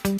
पहले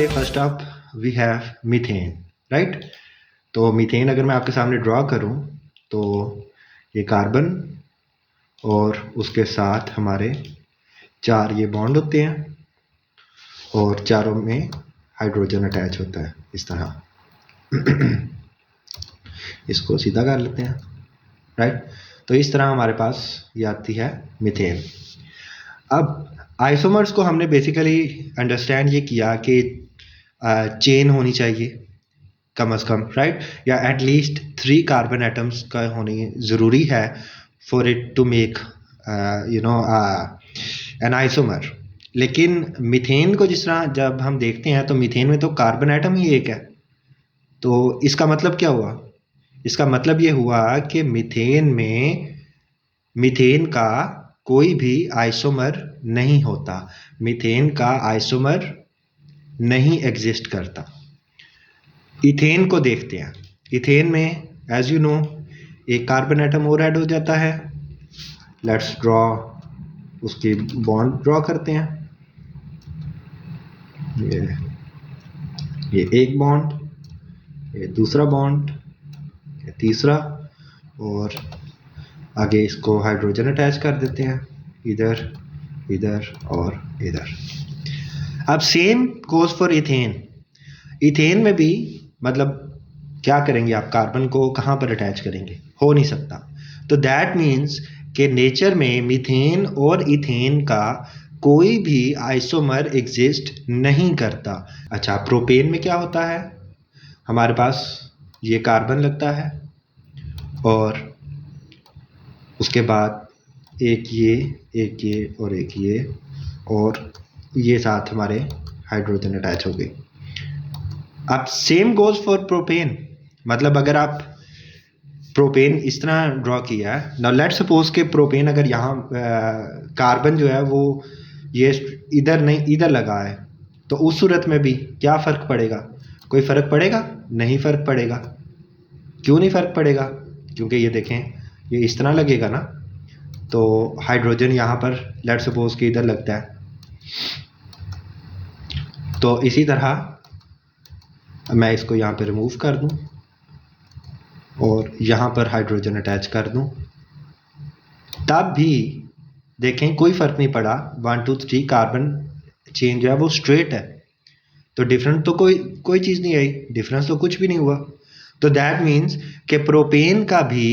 first up we have methane, right. तो methane अगर मैं आपके सामने ड्रॉ करूं तो ये कार्बन और उसके साथ हमारे 4 ये बॉन्ड होते हैं और चारों में हाइड्रोजन अटैच होता है इस तरह। इसको सीधा कर लेते हैं, राइट। तो इस तरह हमारे पास ये आती है मीथेन। अब आइसोमर्स को हमने बेसिकली अंडरस्टैंड ये किया कि चेन होनी चाहिए कम से कम, राइट, या एटलीस्ट 3 कार्बन एटम्स का होनी ज़रूरी है for it to make an isomer. लेकिन मीथेन को जिस तरह जब हम देखते हैं तो मीथेन में तो कार्बन एटम ही एक है। तो इसका मतलब क्या हुआ? इसका मतलब ये हुआ कि मीथेन में मीथेन का कोई भी आइसोमर नहीं होता, मीथेन का आइसोमर नहीं एग्जिस्ट करता। इथेन को देखते हैं। इथेन में एज यू नो एक कार्बन एटम और ऐड हो जाता है। लेट्स ड्रॉ उसकी बॉन्ड ड्रॉ करते हैं। ये एक बॉन्ड, ये दूसरा बॉन्ड, ये तीसरा, और आगे इसको हाइड्रोजन अटैच कर देते हैं इधर, इधर और इधर। अब same goes for ethane. Ethane में भी मतलब क्या करेंगे आप? कार्बन को कहाँ पर अटैच करेंगे? हो नहीं सकता। तो दैट मीन्स कि नेचर में मीथेन और इथेन का कोई भी आइसोमर एग्जिस्ट नहीं करता। अच्छा, प्रोपेन में क्या होता है? हमारे पास ये कार्बन लगता है और उसके बाद एक ये और एक ये, और ये साथ हमारे हाइड्रोजन अटैच हो गई। अब सेम गोज फॉर प्रोपेन। मतलब अगर आप प्रोपेन इस तरह ड्रॉ किया है, नाउ लेट्स सपोज के प्रोपेन अगर यहाँ कार्बन जो है वो ये इधर नहीं इधर लगा है, तो उस सूरत में भी क्या फ़र्क पड़ेगा? कोई फ़र्क पड़ेगा? नहीं फ़र्क पड़ेगा। क्यों नहीं फ़र्क पड़ेगा? क्योंकि ये देखें, ये इस तरह लगेगा ना, तो हाइड्रोजन यहाँ पर लेट्स सपोज कि इधर लगता है। तो इसी तरह मैं इसको यहाँ पे रिमूव कर दूँ और यहाँ पर हाइड्रोजन अटैच कर दूँ, तब भी देखें कोई फ़र्क नहीं पड़ा। 1 2 3 कार्बन चेन जो है वो स्ट्रेट है, तो डिफरेंस तो कोई चीज़ नहीं आई, डिफरेंस तो कुछ भी नहीं हुआ। तो दैट मीन्स कि प्रोपेन का भी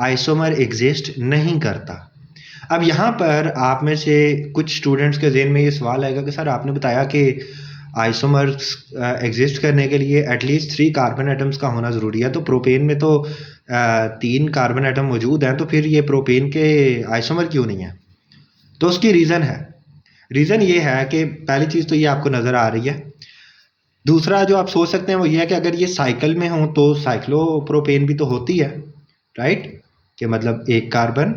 आइसोमर एग्जिस्ट नहीं करता। अब यहाँ पर आप में से कुछ स्टूडेंट्स के ज़हन में ये सवाल आएगा कि सर आपने बताया कि आइसोमर्स एग्जिस्ट करने के लिए एटलीस्ट 3 कार्बन एटम्स का होना ज़रूरी है, तो प्रोपेन में तो 3 कार्बन एटम मौजूद हैं, तो फिर ये प्रोपेन के आइसोमर क्यों नहीं है? तो उसकी रीज़न है। रीज़न ये है कि पहली चीज़ तो ये आपको नज़र आ रही है। दूसरा जो आप सोच सकते हैं वो ये है कि अगर ये साइकिल में हो तो साइक्लोप्रोपेन भी तो होती है, राइट। कि मतलब एक कार्बन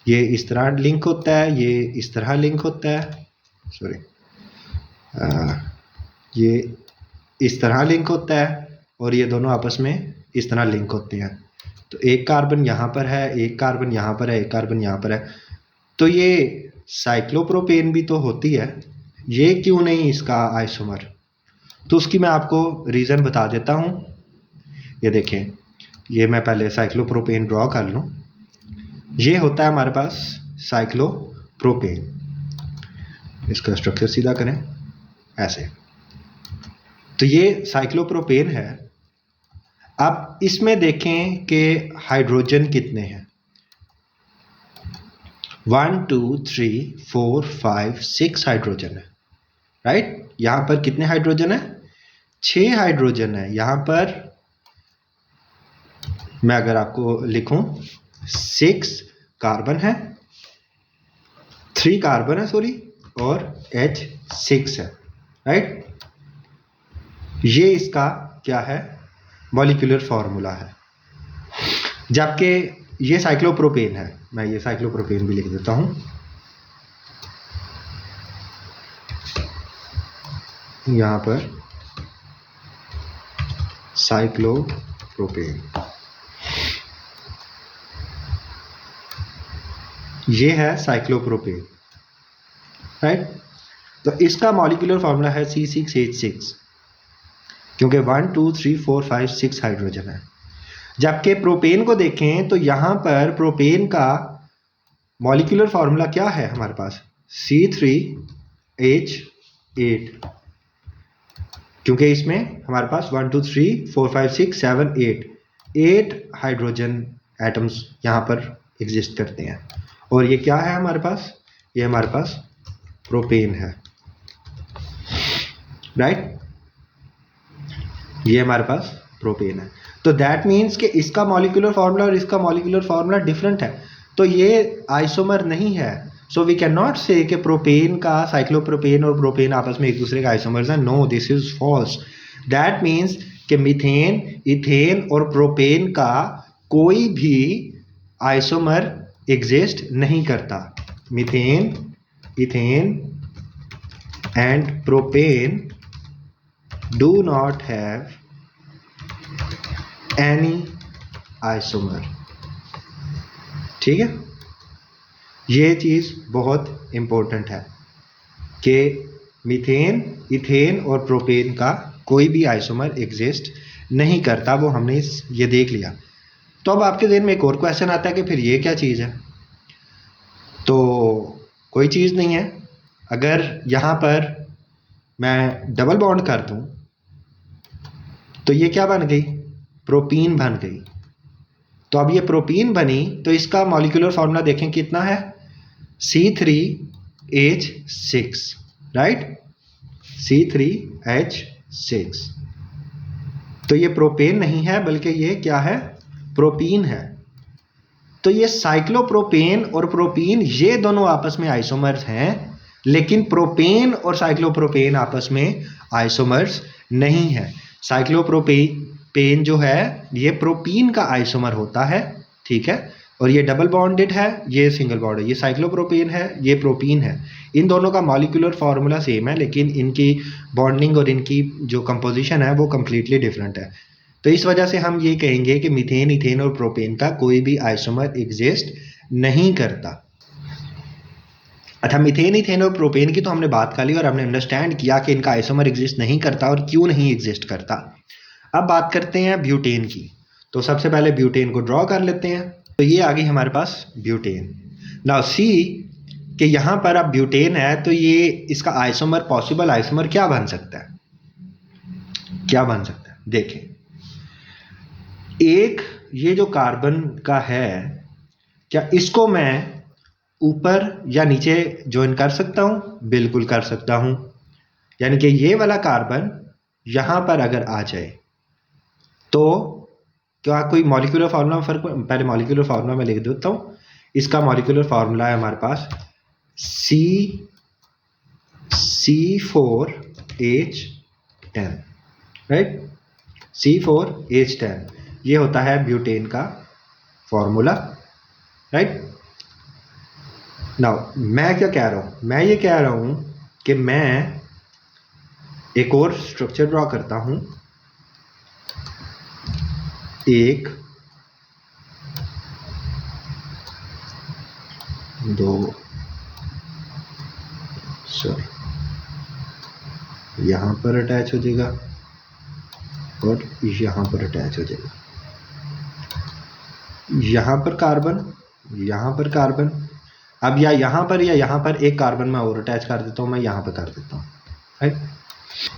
ये इस तरह लिंक होता है, ये इस तरह लिंक होता है, सॉरी ये इस तरह लिंक होता है, और ये दोनों आपस में इस तरह लिंक होते हैं। तो एक कार्बन यहाँ पर है, एक कार्बन यहाँ पर है, एक कार्बन यहाँ पर है, तो ये साइक्लोप्रोपेन भी तो होती है, ये क्यों नहीं इसका आइसोमर? तो उसकी मैं आपको रीज़न बता देता हूँ। ये देखें, ये मैं पहले साइक्लोप्रोपेन ड्रॉ कर लूँ। ये होता है हमारे पास साइक्लोप्रोपेन। इसका स्ट्रक्चर सीधा करें ऐसे, तो ये साइक्लोप्रोपेन है। अब इसमें देखें कि हाइड्रोजन कितने हैं? 1 2 3 4 5 6 हाइड्रोजन है, राइट। यहाँ पर कितने हाइड्रोजन है? 6 हाइड्रोजन है। यहाँ पर मैं अगर आपको लिखूं 6 कार्बन है, 3 कार्बन है सॉरी, और H6 है, राइट। ये इसका क्या है? मॉलिक्यूलर फॉर्मूला है। जबकि ये साइक्लोप्रोपेन है। मैं ये साइक्लोप्रोपेन भी लिख देता हूं। यहाँ पर साइक्लोप्रोपेन। ये है साइक्लोप्रोपेन, राइट। तो इसका मॉलिक्यूलर फॉर्मूला है C6H6, क्योंकि 1 2 3 4 5 6 हाइड्रोजन है। जबकि प्रोपेन को देखें तो यहां पर प्रोपेन का मॉलिक्यूलर फॉर्मूला क्या है हमारे पास, C3H8, क्योंकि इसमें हमारे पास 1 2 3 4 5 6 7 8 हाइड्रोजन एटम्स यहां पर एग्जिस्ट करते हैं। और ये क्या है हमारे पास, ये हमारे पास प्रोपेन है, राइट। ये हमारे पास प्रोपेन है। तो दैट मीन्स कि इसका मॉलिक्यूलर फार्मूला और इसका मॉलिक्यूलर फार्मूला डिफरेंट है, तो ये आइसोमर नहीं है। सो वी कैन नॉट से कि प्रोपेन का, साइक्लोप्रोपेन और प्रोपेन आपस में एक दूसरे का आइसोमर्स हैं। No, this is false. That means कि मीथेन, इथेन और प्रोपेन का कोई भी आइसोमर एग्जिस्ट नहीं करता। Methane, ethane and propane do not have any isomer, ठीक है। ये चीज़ बहुत इंपॉर्टेंट है कि मीथेन, इथेन और प्रोपेन का कोई भी आइसोमर एग्जिस्ट नहीं करता, वो हमने ये देख लिया। तो अब आपके ज़हन में एक और क्वेश्चन आता है कि फिर ये क्या चीज़ है। तो कोई चीज़ नहीं है। अगर यहाँ पर मैं डबल बॉन्ड कर दूँ तो ये क्या बन गई, प्रोपीन बन गई। तो अब ये प्रोपीन बनी तो इसका मॉलिक्यूलर फॉर्मूला देखें कितना है, C3H6, राइट, C3H6। तो ये प्रोपेन नहीं है बल्कि ये क्या है, प्रोपीन है। तो ये साइक्लोप्रोपेन और प्रोपीन ये दोनों आपस में आइसोमर्स हैं, लेकिन प्रोपेन और साइक्लोप्रोपेन आपस में आइसोमर्स नहीं है। साइक्लोप्रोपेन जो है ये प्रोपीन का आइसोमर होता है, ठीक है, और ये डबल बॉन्डेड है, ये सिंगल बॉन्ड है। ये साइक्लोप्रोपेन है, ये प्रोपीन है। इन दोनों का मॉलिक्यूलर फार्मूला सेम है, लेकिन इनकी बॉन्डिंग और इनकी जो कंपोजिशन है वो कम्प्लीटली डिफरेंट है। तो इस वजह से हम ये कहेंगे कि मीथेन, इथेन और प्रोपेन का कोई भी आइसोमर एग्जिस्ट नहीं करता। अच्छा, मीथेन, इथेन और प्रोपेन की तो हमने बात कर ली और हमने अंडरस्टैंड किया कि इनका आइसोमर एग्जिस्ट नहीं करता और क्यों नहीं एग्जिस्ट करता। अब बात करते हैं ब्यूटेन की। तो सबसे पहले ब्यूटेन को ड्रॉ कर लेते हैं। तो ये आ गई हमारे पास ब्यूटेन। नाउ सी कि यहाँ पर अब ब्यूटेन है तो ये इसका आइसोमर, पॉसिबल आइसोमर क्या बन सकता है, क्या बन सकता है। देखें, एक ये जो कार्बन का है, क्या इसको मैं ऊपर या नीचे ज्वाइन कर सकता हूँ? बिल्कुल कर सकता हूँ। यानी कि ये वाला कार्बन यहाँ पर अगर आ जाए तो क्या कोई मॉलिक्यूलर फार्मूला फर्क, पहले मॉलिक्यूलर फार्मूला मैं लिख देता हूँ। इसका मॉलिक्यूलर फार्मूला है हमारे पास C4H10, राइट, C4H10 ये होता है ब्यूटेन का फॉर्मूला, राइट। नाउ मैं क्या कह रहा हूँ, मैं ये कह रहा हूँ कि मैं एक और स्ट्रक्चर ड्रॉ करता हूँ। 1 2 सॉरी, यहाँ पर अटैच हो जाएगा और यहाँ पर अटैच हो जाएगा। यहाँ पर कार्बन, यहाँ पर कार्बन। अब या यहाँ पर या यहाँ पर एक कार्बन मैं और अटैच कर देता हूँ, मैं यहाँ पर कर देता हूँ, राइट।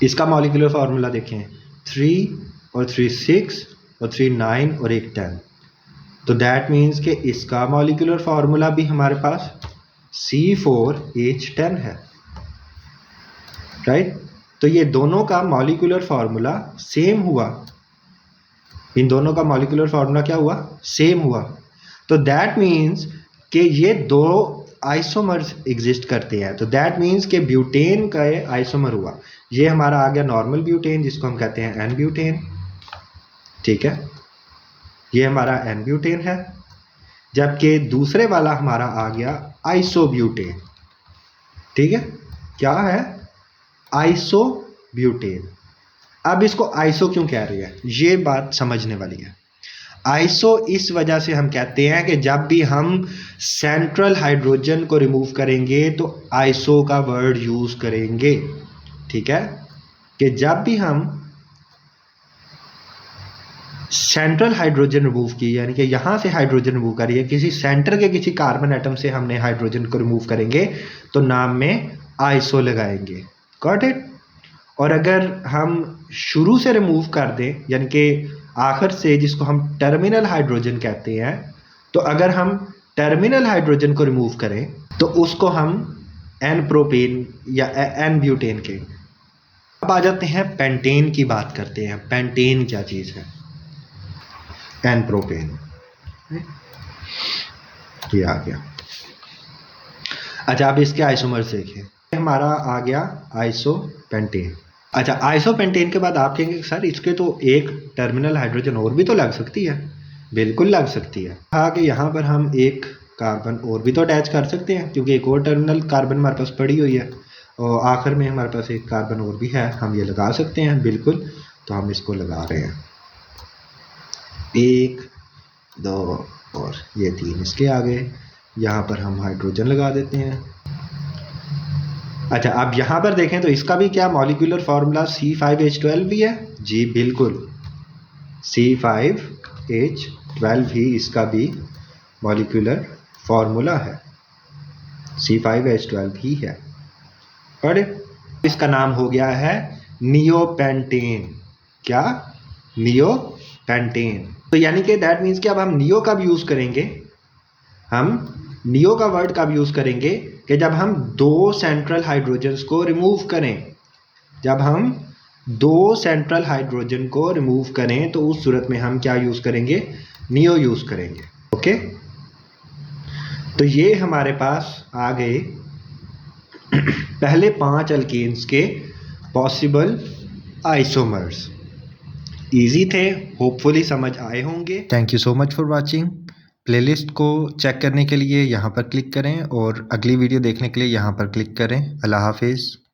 इसका मॉलिक्यूलर फार्मूला देखें, 3 और 3 6 और 3 9 और 1 10। तो दैट मीन्स कि इसका मॉलिक्यूलर फार्मूला भी हमारे पास C4H10 है, राइट। तो ये दोनों का मॉलिक्यूलर फार्मूला सेम हुआ, इन दोनों का मॉलिक्यूलर फार्मूला क्या हुआ, सेम हुआ। तो दैट मीन्स कि ये दो आइसोमर्स एग्जिस्ट करते हैं। तो दैट मीन्स कि ब्यूटेन का आइसोमर हुआ, ये हमारा आ गया नॉर्मल ब्यूटेन जिसको हम कहते हैं एन ब्यूटेन, ठीक है, ये हमारा एन ब्यूटेन है। जबकि दूसरे वाला हमारा आ गया आइसोब्यूटेन, ठीक है, क्या है, आइसोब्यूटेन। अब इसको आइसो क्यों कह रही है, ये बात समझने वाली है। आइसो इस वजह से हम कहते हैं कि जब भी हम सेंट्रल हाइड्रोजन को रिमूव करेंगे तो आइसो का वर्ड यूज करेंगे, ठीक है, कि जब भी हम सेंट्रल हाइड्रोजन रिमूव की, यानी कि यहां से हाइड्रोजन रिमूव करिए, किसी सेंटर के किसी कार्बन एटम से हमने हाइड्रोजन को रिमूव करेंगे तो नाम में आइसो लगाएंगे। Got it. और अगर हम शुरू से रिमूव कर दें, यानी कि आखिर से, जिसको हम टर्मिनल हाइड्रोजन कहते हैं, तो अगर हम टर्मिनल हाइड्रोजन को रिमूव करें तो उसको हम एन प्रोपेन या एन ब्यूटेन के। अब आ जाते हैं पेंटेन की बात करते हैं। पेंटेन क्या चीज़ है? एन प्रोपेन, ये आ गया। अच्छा, अब इसके आइसोमर्स देखिए। हमारा आ गया आइसोपेंटेन। अच्छा, आइसोपेंटेन के बाद आप कहेंगे सर इसके तो एक टर्मिनल हाइड्रोजन और भी तो लग सकती है। बिल्कुल लग सकती है। आगे यहाँ पर हम एक कार्बन और भी तो अटैच कर सकते हैं, क्योंकि एक और टर्मिनल कार्बन हमारे पास पड़ी हुई है और आखिर में हमारे पास एक कार्बन और भी है, हम ये लगा सकते हैं। बिल्कुल, तो हम इसको लगा रहे हैं। 1 2 और ये 3 इसके आगे। यहाँ पर हम हाइड्रोजन लगा देते हैं। अच्छा, अब यहाँ पर देखें तो इसका भी क्या मॉलिक्यूलर फार्मूला C5H12 भी है। जी बिल्कुल, C5H12 ही इसका भी मॉलिक्यूलर फार्मूला है, C5H12 ही है। और इसका नाम हो गया है नियोपेंटेन। क्या? नियोपेंटेन। तो यानी कि दैट मीन्स कि अब हम नियो का भी यूज़ करेंगे, हम नियो का वर्ड का भी यूज़ करेंगे कि जब हम 2 सेंट्रल हाइड्रोजन्स को रिमूव करें, जब हम 2 सेंट्रल हाइड्रोजन को रिमूव करें तो उस सूरत में हम क्या यूज़ करेंगे? नियो यूज़ करेंगे। ओके, तो ये हमारे पास आ गए पहले 5 अल्केन्स के पॉसिबल आइसोमर्स। इजी थे, होपफुली समझ आए होंगे। Thank you so much for watching. Playlist को चेक करने के लिए यहाँ पर क्लिक करें और अगली वीडियो देखने के लिए यहाँ पर क्लिक करें। अल्लाह हाफिज़।